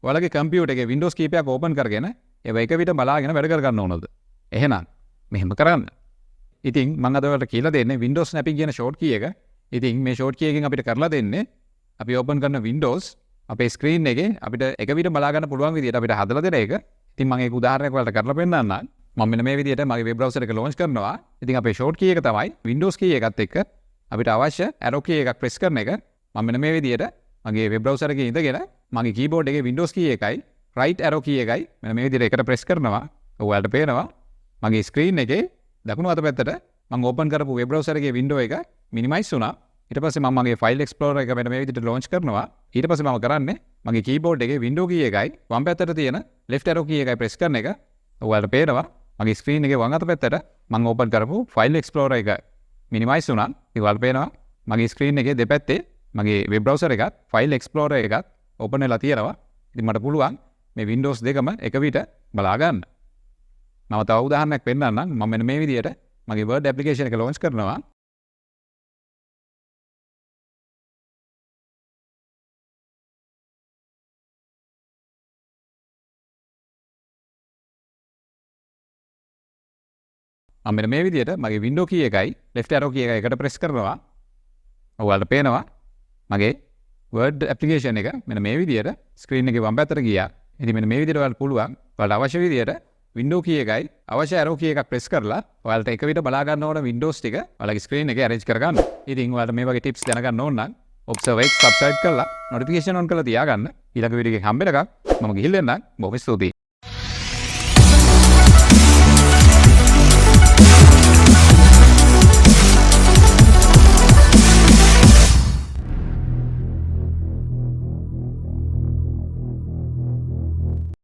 ඔයාලගේ කම්පියුටර් එකේ Windows කීපයක් ඕපන් කරගෙන ඒව එක විට බලාගෙන වැඩ කර ගන්න ඕනද? එහෙනම් මෙහෙම කරන්න. ඉතින් මම අද ඔයාලට කියලා දෙන්නේ Windows snapping කියන short key එක. ඉතින් මේ short key එකෙන් අපිට කරලා දෙන්නේ අපි ඕපන් කරන Windows අපේ screen එකේ අපිට එක විට බලා ගන්න පුළුවන් විදිහට අපිට හදලා දෙන එක. ඉතින් මම ඒක උදාහරණයක් ඔයාලට කරලා පෙන්නන්නම්. මම මෙන්න මේ විදිහට මගේ web browser එක launch කරනවා. ඉතින් අපේ short key එක තමයි Windows key එකත් එක්ක අපිට අවශ්‍ය arrow key එකක් press කරන එක. මම මෙන්න මේ විදිහට මගේ web browser එකේ ඉඳගෙන මගේ keyboard එකේ Windows key එකයි right arrow key එකයි මෙන්න මේ විදිහට එකට press කරනවා. ඔයාලට පේනවා මගේ screen එකේ දකුණු අත පැත්තට මම ඕපන් කරපු web browser එකේ window එක minimize වුණා. ඊට පස්සේ මම මගේ file explorer එක මෙන්න මේ විදිහට launch කරනවා. ඊට පස්සේ මම කරන්නේ මගේ keyboard එකේ window key එකයි වම් පැත්තට තියෙන left arrow key එකයි press කරන එක. ඔයාලට පේනවා මගේ screen එකේ වම් අත පැත්තට මම ඕපන් කරපු file explorer එක minimize වුණා. ඔයාලට පේනවා මගේ screen එකේ දෙපැත්තේ මගේ web browser එකත් file explorer එකත් open වෙලා තියෙනවා. ඉතින් මට පුළුවන් මේ Windows දෙකම එක විට බලා ගන්න. මම තව උදාහරණයක් පෙන්නන්නම්. මම මෙන්න මේ විදිහට මගේ Word application එක launch කරනවා. මම මෙන්න මේ විදිහට මගේ window key එකයි left arrow key එකයි එකට press කරනවා. ඔයාලට පේනවා මගේ Word application එක මෙන්න මේ විදිහට screen එකේ වම් පැත්තට ගියා. ඉතින් මෙන්න මේ විදිහට ඔයාලට පුළුවන් ඔයාලට අවශ්‍ය විදිහට window key එකයි අවශ්‍ය arrow key එකක් press කරලා ඔයාලට එක විට බලා ගන්න ඕන Windows ටික ඔයාලගේ screen එකේ arrange කරගන්න. ඉතින් ඔයාලට මේ වගේ tips දැනගන්න ඕන නම් observe X subscribe කරලා notification on කරලා තියාගන්න. ඊළඟ වීඩියෝ එකෙන් හම්බෙනකම් මම ගිහින් එන්නම්. බොහොම ස්තුතියි.